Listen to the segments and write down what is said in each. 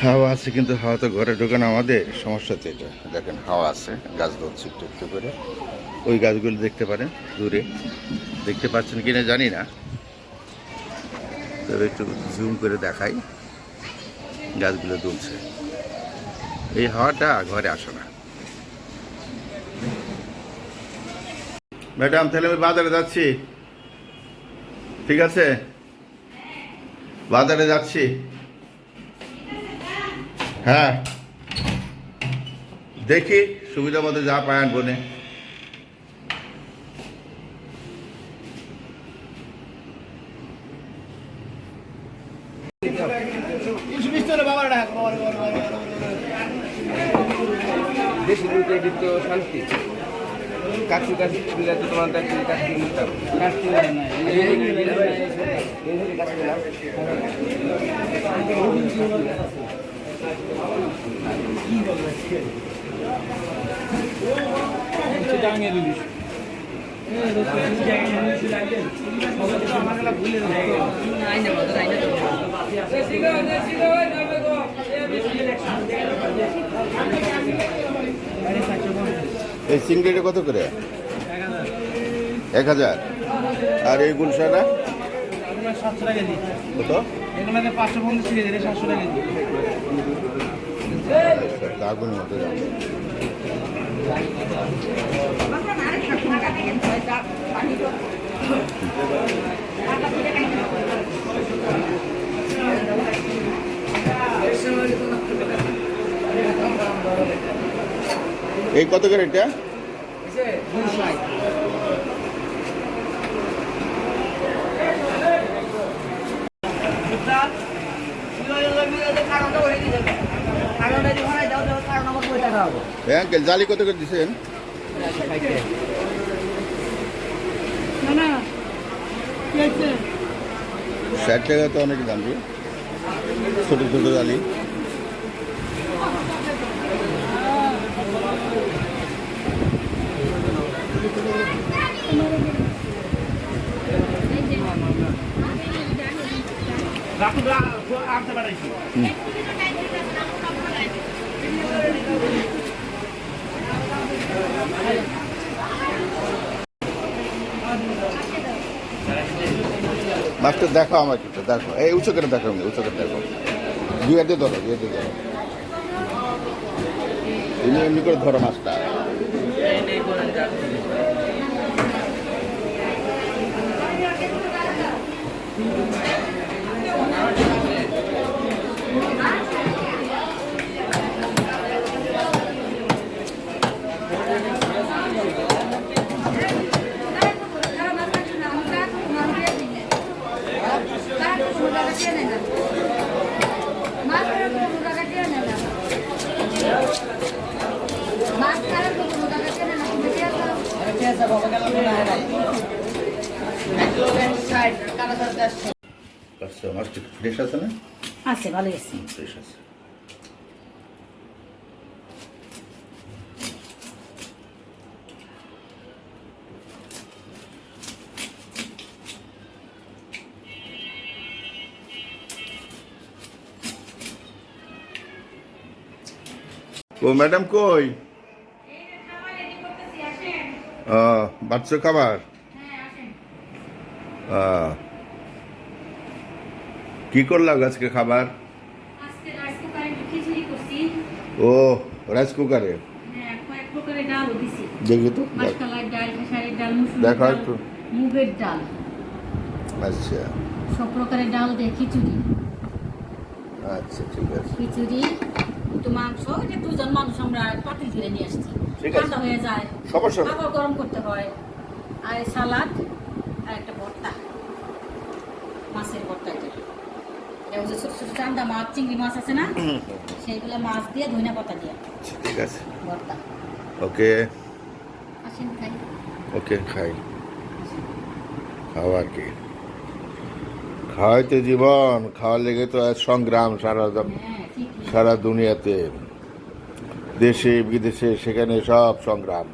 হাওয়া আছে, কিন্তু হাওয়া তো ঘরে ঢোকে না। আমাদের সমস্যা তো এটা। দেখেন হাওয়া আছে, গাছ ধরছে একটু একটু করে। ওই গাছগুলো দেখতে পারেন দূরে, দেখতে পাচ্ছেন কিনা জানি না, তবে একটু জুম করে দেখাই। গাছগুলো দুলছে, এই হাওয়াটা ঘরে আসে না। ম্যাডাম, তাহলে আমি বাজারে যাচ্ছি, ঠিক আছে? বাজারে যাচ্ছি। হ্যাঁ, দেখি সুবিধা মতো যা পায় আনবো নে। দেশি দুধ এটি তো শান্তি কাশি কাশি দিলে তো তোমার কাশি নিতাম কাশি এই চিংড়িটা কত করে? 1000। আর এই গুলশাটা কত? এগুলোকে 550 কেজি 700 টাকা কেজি আগুন মতো যাবে। এই কত করে এটা? আঙ্কেল জালি কত করে দিচ্ছেন? 60 টাকা তো অনেক দাম রে, ছোট ছোট জালি। মাছটা দেখো আমার কিন্তু, দেখো এই উঁচু করে দেখো, উঁচু করে দেখো, দুই হাতে ধরো, দুই হাতে ধরো, এমনি এমনি করে ধরো মাছটা। আচ্ছা, মাছটা ফ্রেশ আছে না? আছে, ভালো আছে। ফ্রেশ আছে। ও ম্যাডাম কই? বাচ্চা খাবার। কি করলাম আজকে খাবার? ও, রাইস কুকারে। দেখি তো, দেখো একটু। মুগের ডাল, আচ্ছা সব প্রকারের ডাল দিয়ে খিচুড়ি। আচ্ছা, ঠিক আছে। খিচুড়ি, একটু মাংস, এটা দুজন মানুষ আমরা পাতিল ধরে নিয়ে আসছি, ঠিক আছে, ঠান্ডা হয়ে যায়, সমস্যা নেই। আবার গরম করতে হয়। আর সালাদ আর একটা ভর্তা, মাছের ভর্তা। এটা হচ্ছে ছোট ছোট চান্দা মাছ, চিংড়ি মাছ আছে না, সেইগুলো মাছ দিয়ে ধনিয়া পাতা দিয়ে ঠিক আছে, ভর্তা। ওকে আসেন খাই। ওকে, খাই। খাওয়া কি, খাওয়াই তো জীবন, খাওয়ার লেগে তো আজ সংগ্রাম হ্যাঁ, ঠিকই। সারা দুনিয়াতে, দেশে বিদেশে, সেখানে সব সংগ্রাম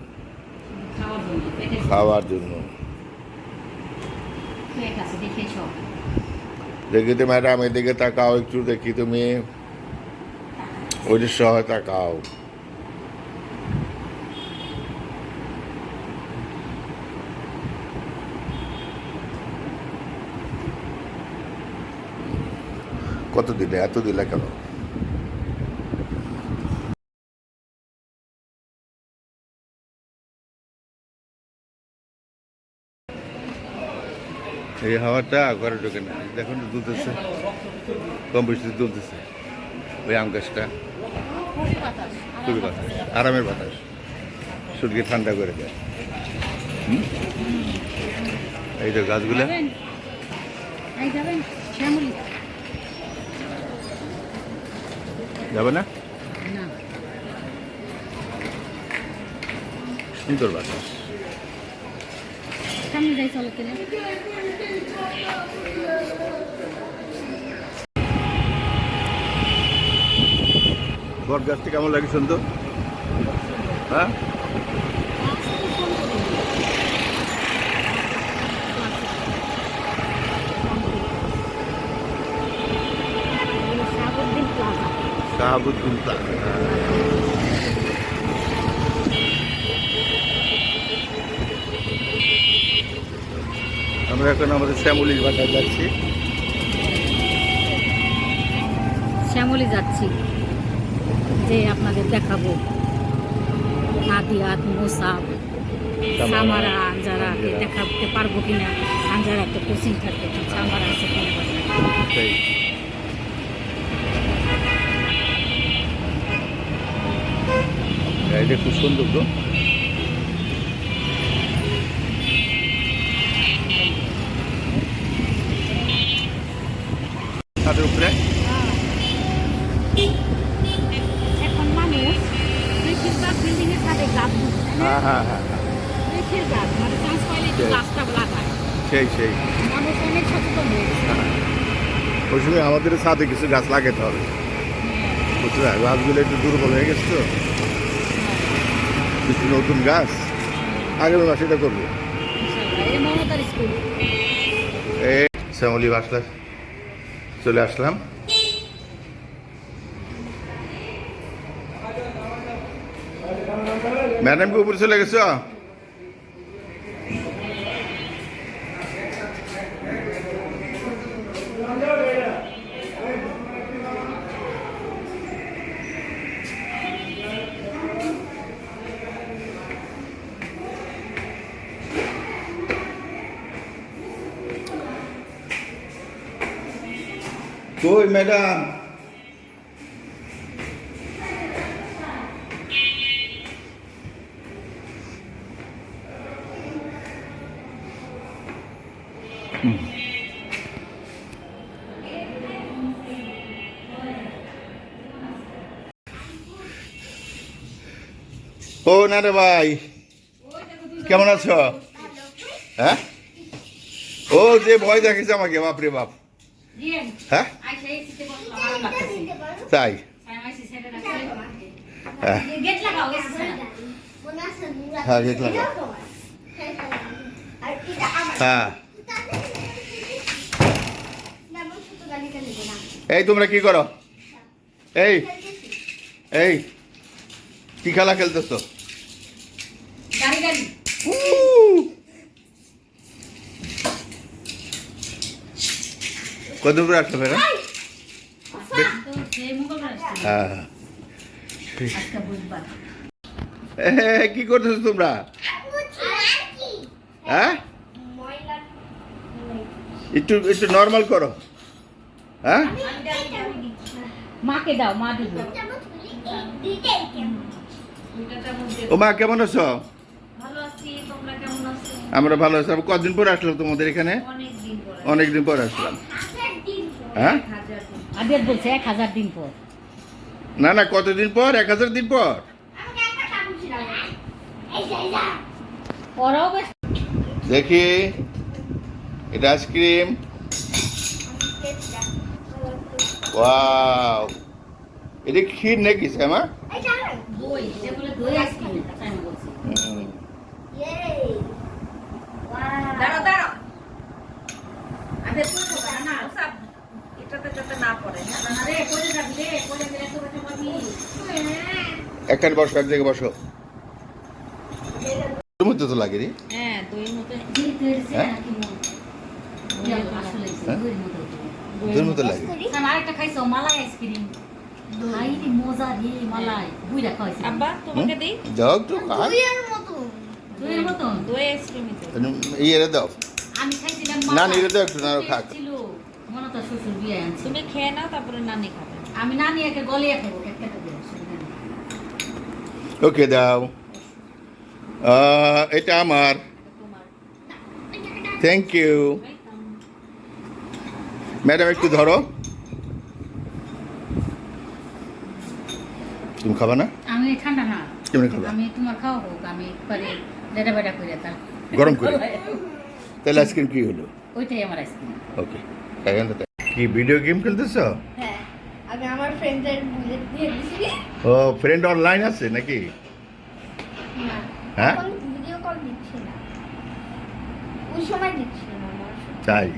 খাওয়ার জন্য, খাওয়ার জন্য। পেট আছে দেখে সব। দেখি তো ম্যাডাম, এদিকে তাকাও একটু, দেখি তুমি। ওইটা সহায়তা খাও। কত দিলে, এত দিলে কেন? এই হাওয়াটা ঘরে ঢোকে না, দেখুন দুলতেছে, কম বেশি দুলতেছে ওই আম গাছটা। খুবই বাতাস, আরামের বাতাস, শরীরকে ঠান্ডা করে দেয়। এই তো গাছগুলো। যাবে না? সুন্দর বাতাস। বট গাছটি কেমন লাগে সুন্দর? হ্যাঁ, শাহাবুদ্দিন প্লাজা। আমরা এখন আমাদের শ্যামলির বাজার যাচ্ছি। শ্যামলী যাচ্ছি, যে আপনাদের দেখাবো নাদিয়াত, মোসাব, সামারা, আঞ্জারাকে দেখাতে পারবো কিনা। আঞ্জারা একটা কোচিং থাকে, সামারা আছে কিনা। এটা খুব সুন্দর তো। ছাদের উপরে এখন মানুষ বেশিরভাগ বিল্ডিং এর ছাদে গাছ দিচ্ছে। হ্যাঁ হ্যাঁ হ্যাঁ, বেশিরভাগ মানে চান্স পাইলে একটু গাছটা লাগায়। সেই মানুষ অনেক সচেতন হয়ে গেছে। ওই সময় আমাদের ছাদে কিছু গাছ লাগাতে হবে, বুঝলে? গাছগুলো একটু দুর্বল হয়ে গেছে তো, কিছু নতুন গাছ আগামী মাসে এটা করবো। এই মমতার স্কুল। এই শ্যামলী বাসলা চলে আসলাম। ম্যাডাম কি উপরে চলে গেছ? কই ম্যাডাম? ও না রে ভাই, কেমন আছো? হ্যাঁ, ও যে ভয় দেখেছে আমাকে, বাপরে বাপ। হ্যাঁ তাই, হ্যাঁ গেট লাগাও। হ্যাঁ গেট লাগাও। হ্যাঁ, এই তোমরা কি করো? এই এই কি খেলা খেলতেছো? গাড়ি গাড়ি কত দূরে আসলো ম্যাডাম? হ্যাঁ, কি করতেছো তোমরা? হ্যাঁ, একটু একটু নর্মাল করো। হ্যাঁ, মাকে দাও, মা দিবে। ও মা কেমন আছো? ভালো আছি, তোমরা কেমন আছো? আমরা ভালো আছি। কদিন পরে আসলাম তোমাদের এখানে? অনেকদিন পর আসলাম। হ্যাঁ, আদের বলছে 1000 দিন পর। না না, কতদিন পর? 1000 দিন পর। ওরাও বেশ। দেখি, এটা আইসক্রিম। ওয়াও, এটা ক্ষীর নাকি শ্যামা? দই, এটা বলে দই আইসক্রিম, তাই আমি বলছি। দাঁড়াও দাঁড়াও। আদের তো না, সব এটাতে যাতে না পড়ে না রে পড়ে যাবি রে পড়ে গেলে তো বেটা পাবি একখানে বসো, এক জায়গায় বসো। তোর মধ্যে তো লাগে রে। হ্যাঁ দইয়ের মতো যে তেড়ছে হ্যাঁ? নাকি মন আসলে হ্যাঁ? দইয়ের মতো তোর মতো লাগে। আমি আরেকটা খাইছো মালাই আইসক্রিম খাই রে মজা রে মালাই বুইরা খাইছি আব্বা তোমাকে দিই দাও একটু খাই। দইয়ের মতো দই আইসক্রিম ইয়ে দাও। আমি খাইছিলাম না নিলে তো একটু না খাক। ছিল মনে তো শ্বশুর বিয়ে আনছে তুমি খেয়ে নাও তারপরে নানি খাবে আমি নানি একে গলিয়ে খাবো একটা দিয়ে ওকে দাও। এটা আমার। তোমার থ্যাংক ইউ। ম্যাডাম একটু ধরো। তুমি খাবা না? আমি ঠান্ডা না কেমনে খাবা? আমি তোমার খাওয়া হোক আমি পরে লেটা বেটা করে তার গরম করে। তাহলে আইসক্রিম কি হলো? ওইটাই আমার আইসক্রিম ওকে। কি ভিডিও গেম খেলতেছো? হ্যাঁ আমি আমার ফ্রেন্ডদের বুলেট দিয়ে দিছি ও ফ্রেন্ড অনলাইন আছে নাকি? না হ্যাঁ? এখন ভিডিও কল দিচ্ছি না ওই সময় দিচ্ছি না আমার তাই।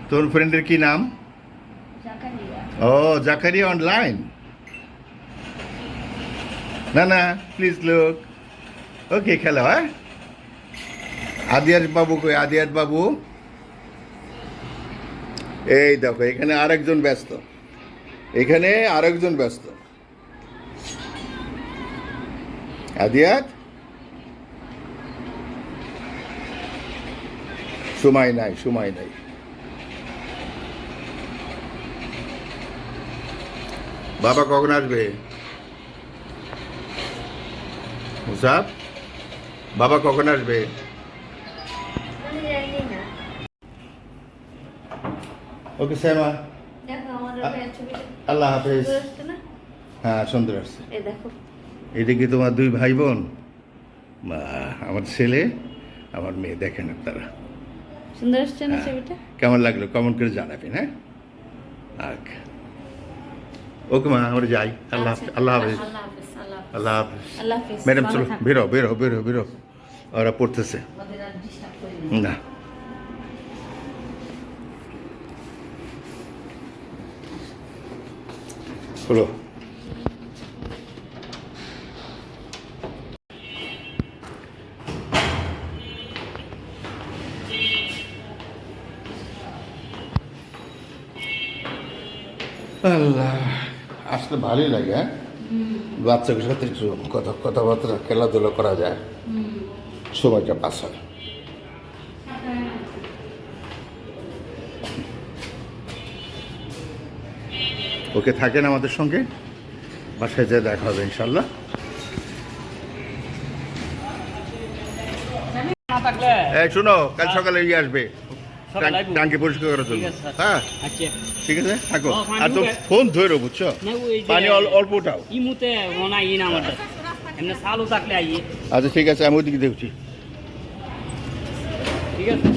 তোর ফ্রেন্ডের কি নাম? জাকারিয়া ও জাকারিয়া অনলাইন। না না প্লিজ লুক। ওকে খেলো হ্যাঁ। আদিয়াত বাবু কই? আদিয়াত বাবু এই দেখো এখানে আরেকজন ব্যস্ত, এখানে আরেকজন ব্যস্ত। আদিয়াত সময় নাই, সময় নাই। বাবা কখন আসবে? মুসাফ বাবা কখন আসবে? আমি জানি না ওকে শ্যামা, দেখো আমাদের ভাইয়ের ছবিটা আল্লাহ হাফেজ। সুন্দর আসছে না হ্যাঁ সুন্দর আসছে। এই দেখো এটা কি তোমার দুই ভাই বোন? বা আমার ছেলে আমার মেয়ে, দেখেন আপনারা সুন্দর আসছে না হ্যাঁ। ছবিটা কেমন লাগলো কমেন্ট করে জানাবেন। হ্যাঁ আচ্ছা ওকে মা আমরা যাই। আল্লাহ হাফেজ। আল্লাহ হাফেজ। আল্লাহ হাফেজ আল্লাহ হাফেজ আল্লাহ হাফেজ। আল্লাহ হাফিজ ম্যাডাম ভালো চলো থাকো। বেরো বেরো বেরো বেরো, ওরা পড়তেছে ওদের আর ডিস্টার্ব করি না না। হলো আল্লাহ আসলে ভালোই লাগে। হ্যাঁ বাচ্চাদের সাথে একটু কথাবার্তা খেলাধুলা করা যায়, সময়টা পাস হয়। ওকে থাকেন আমাদের সঙ্গে, বাসায় যেয়ে দেখা হবে ইনশাল্লাহ। না থাকলে এই শোনো কাল সকালে ইয়ে আসবে সকালে আসবো। টাঙ্কি পরিষ্কার করার জন্য। ঠিক আছে, স্যার। হ্যাঁ আচ্ছা ঠিক আছে থাকো। ও, পানি আর তো উঠে। ফোন ধরো বুঝছো, না ওই যে পানি অল্পটাও। ইমুতে মনে হয় না আমার এমনি চালু থাকলে আইয়ে আচ্ছা ঠিক আছে আমি ওইদিকে দেখছি। ঠিক আছে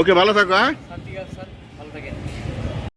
ওকে ভালো থাকো। হ্যাঁ স্যার ঠিক আছে স্যার ভালো থাকেন